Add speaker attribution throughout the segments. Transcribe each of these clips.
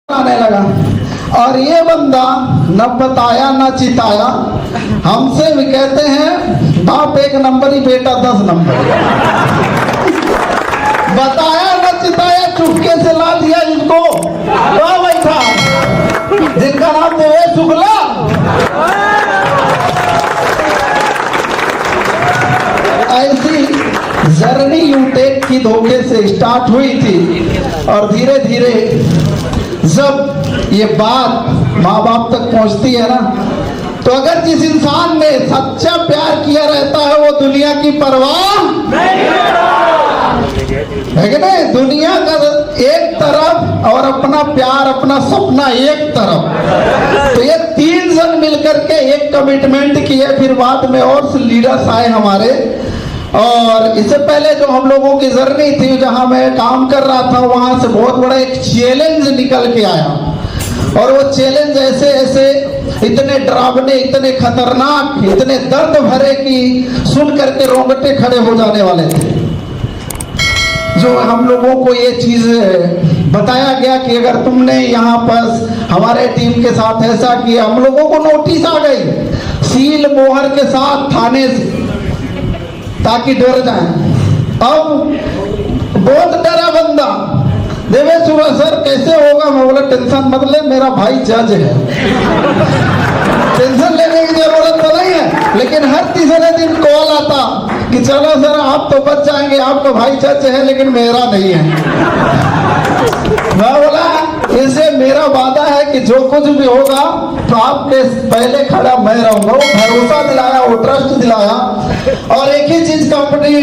Speaker 1: आने लगा और ये बंदा न बताया न चिताया। हमसे भी कहते हैं बाप 1 नंबर ही बेटा 10 नंबर। बताया न चिताया, चुपके से ला दिया इनको। वह बैठा जिनका नाम देवेश शुक्ला। ऐसी जर्नी यूटेक की धोखे से स्टार्ट हुई थी और धीरे धीरे जब ये बात माँ बाप तक पहुंचती है ना, तो अगर जिस इंसान ने सच्चा प्यार किया रहता है वो दुनिया की परवाह नहीं है कि नहीं। दुनिया का एक तरफ और अपना प्यार अपना सपना एक तरफ, तो ये 3 जन मिलकर के एक कमिटमेंट किए। फिर बाद में और लीडर्स आए हमारे, और इससे पहले जो हम लोगों की जर्नी थी जहां मैं काम कर रहा था, वहां से बहुत बड़ा एक चैलेंज निकल के आया। और वो चैलेंज ऐसे ऐसे इतने डरावने, इतने खतरनाक, इतने दर्द भरे कि सुन करके रोंगटे खड़े हो जाने वाले थे। जो हम लोगों को ये चीज बताया गया कि अगर तुमने यहाँ पर हमारे टीम के साथ ऐसा किया, हम लोगों को नोटिस आ गई सील मोहर के साथ थाने से, ताकि डर जाए। अब बहुत डरा बंदा। देवेश शुक्ला सर कैसे होगा? मैं बोला टेंशन मत ले, मेरा भाई जज है, टेंशन लेने की जरूरत तो नहीं है। लेकिन हर तीसरे दिन कॉल आता कि चलो सर आप तो बच जाएंगे, आपका भाई जज है लेकिन मेरा नहीं है। मैं बोला इसे मेरा वादा है कि जो कुछ भी होगा तो आपके पहले खड़ा मैं रहूंगा। वो भरोसा दिलाया, वो ट्रस्ट दिलाया, और एक ही चीज कंपनी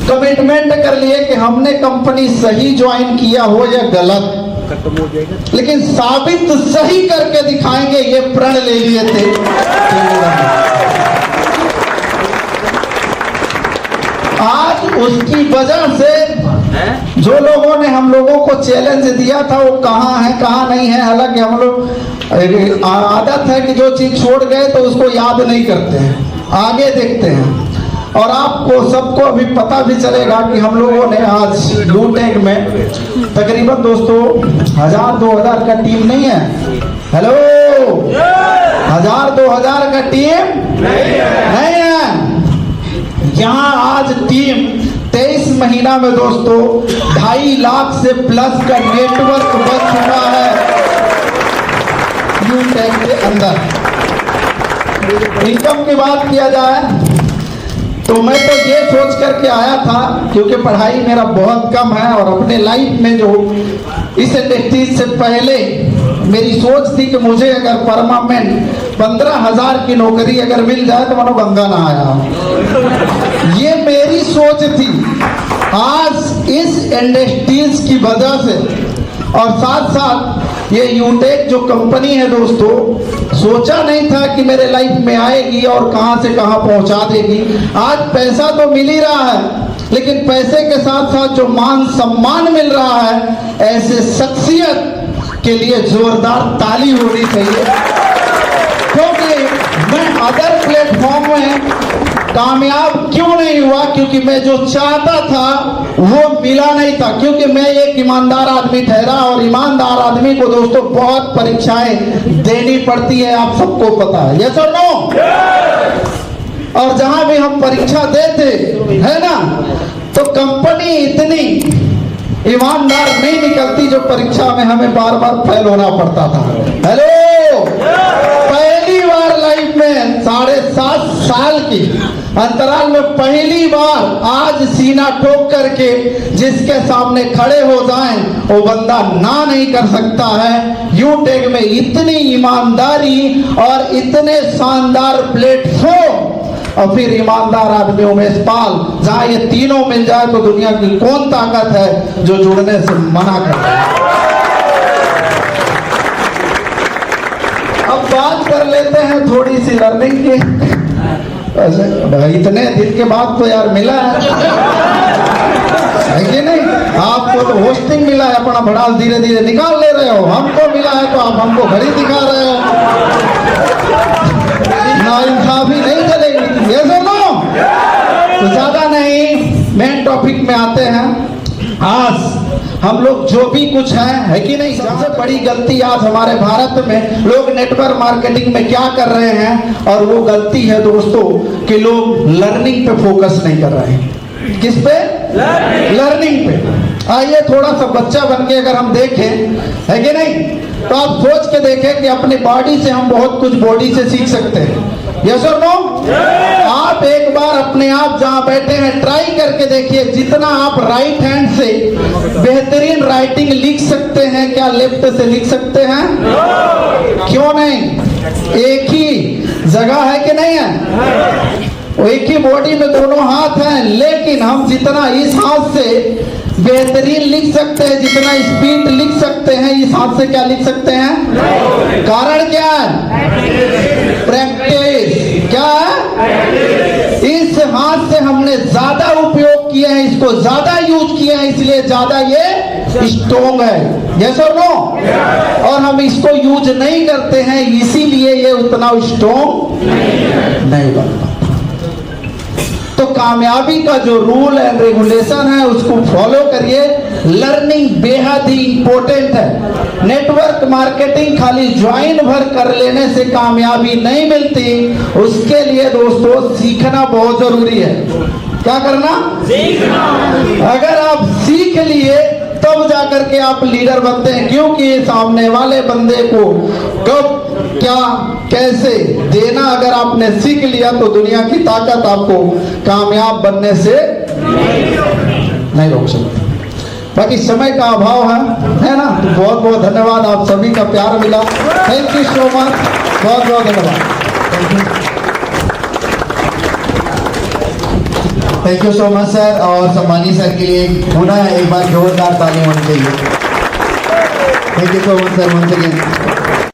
Speaker 1: कमिटमेंट कर लिए कि हमने कंपनी सही ज्वाइन किया हो या गलत, लेकिन साबित सही करके दिखाएंगे, ये प्रण ले लिए थे। आज उसकी वजह से जो लोगों ने हम लोगों को चैलेंज दिया था वो कहाँ है कहाँ नहीं है। हालांकि हम लोग आदत है कि जो चीज छोड़ गए तो उसको याद नहीं करते हैं, आगे देखते हैं। और आपको सबको अभी पता भी चलेगा कि हम लोगों ने आज यूटेक में तकरीबन दोस्तों 1000-2000 का टीम नहीं है, हेलो 1000-2000 का टीम नहीं है। यहाँ आज टीम 23 महीना में दोस्तों 2.5 लाख से प्लस का नेटवर्क बन चुका है यूटेक के अंदर। इनकम की बात किया जाए तो मैं तो ये सोच करके आया था, क्योंकि पढ़ाई मेरा बहुत कम है और अपने लाइफ में जो इस इंडस्ट्री से पहले मेरी सोच थी कि मुझे अगर परमानेंट 15,000 की नौकरी अगर मिल जाए तो मानो गंगा नहाया। ये मेरी सोच थी। आज इस इंडस्ट्रीज की वजह से और साथ साथ ये यूटेक जो कंपनी है दोस्तों, सोचा नहीं था कि मेरे लाइफ में आएगी और कहां से कहां पहुंचा देगी। आज पैसा तो मिल ही रहा है, लेकिन पैसे के साथ साथ जो मान सम्मान मिल रहा है, ऐसे शख्सियत के लिए जोरदार ताली होनी चाहिए। क्योंकि मैं अदर प्लेटफॉर्म में कामयाब क्यों नहीं हुआ? क्योंकि मैं जो चाहता था वो मिला नहीं था। क्योंकि मैं एक ईमानदार आदमी ठहरा, और ईमानदार आदमी को दोस्तों बहुत परीक्षाएं देनी पड़ती है, आप सबको पता है, यस और नो? और जहां भी हम परीक्षा देते है ना, तो कंपनी इतनी ईमानदार नहीं निकलती जो परीक्षा में हमें बार बार फेल होना पड़ता था। हेलो, पहली बार लाइफ में 7.5 साल की अंतराल में पहली बार आज सीना ठोक करके जिसके सामने खड़े हो जाएं वो बंदा ना नहीं कर सकता है। यूटेक में इतनी ईमानदारी और इतने शानदार प्लेटफॉर्म और फिर ईमानदार आदमी उमेश पाल, जहां ये तीनों मिल जाए तो दुनिया की कौन ताकत है जो जुड़ने से मना करे। अब बात कर लेते हैं थोड़ी सी लर्निंग की। इतने दिन के बाद तो यार मिला है कि नहीं? आपको तो होस्टिंग मिला है, अपना भड़ास धीरे धीरे निकाल ले रहे हो। हमको मिला है तो आप हमको घड़ी दिखा रहे हो। नाइंसाफी नहीं चलेगी, ये सुनो। तो ज्यादा नहीं, मेन टॉपिक में आते हैं। आज हम लोग जो भी कुछ है कि नहीं। सबसे बड़ी गलती आज हमारे भारत में लोग नेटवर्क मार्केटिंग में क्या कर रहे हैं, और वो गलती है दोस्तों कि लोग लर्निंग पे फोकस नहीं कर रहे हैं। किस पे? लर्निंग पे। आइए थोड़ा सा बच्चा बन के अगर हम देखें, है कि नहीं, तो आप सोच के देखें कि अपनी बॉडी से हम बहुत कुछ बॉडी से सीख सकते हैं। यस और नो? आप एक बार अपने आप जहां बैठे हैं ट्राई करके देखिए, जितना आप राइट हैंड से बेहतरीन राइटिंग लिख सकते हैं, क्या लेफ्ट से लिख सकते हैं? क्यों नहीं? एक ही जगह है कि नहीं है? एक ही बॉडी में दोनों हाथ हैं, लेकिन हम जितना इस हाथ से बेहतरीन लिख सकते हैं, जितना स्पीड लिख सकते हैं, इस हाथ से क्या लिख सकते हैं? कारण क्या है? प्रैक्टिस। क्या है? इस हाथ से हमने ज्यादा उपयोग किया है, इसको ज्यादा यूज किया है, इसलिए ज्यादा ये स्ट्रॉन्ग है। यस और नो? और हम इसको यूज नहीं करते हैं, इसीलिए ये उतना स्ट्रॉन्ग नहीं बनता। तो कामयाबी का जो रूल एंड रेगुलेशन है उसको फॉलो करिए। लर्निंग बेहद ही इंपॉर्टेंट है। नेटवर्क मार्केटिंग खाली ज्वाइन भर कर लेने से कामयाबी नहीं मिलती, उसके लिए दोस्तों सीखना बहुत जरूरी है। क्या करना? सीखना। अगर आप सीख लिए तब जाकर के आप लीडर बनते हैं, क्योंकि सामने वाले बंदे को कब क्या कैसे देना अगर आपने सीख लिया तो दुनिया की ताकत आपको कामयाब बनने से नहीं रोक सकती। बाकी समय का अभाव है ना। तो बहुत बहुत धन्यवाद, आप सभी का प्यार मिला। थैंक यू सो मच, बहुत बहुत धन्यवाद।
Speaker 2: Thank you so much sir. और सम्मानी सर के लिए पुनः एक बार जोरदार ताली होनी चाहिए। Thank you so much sir, once again.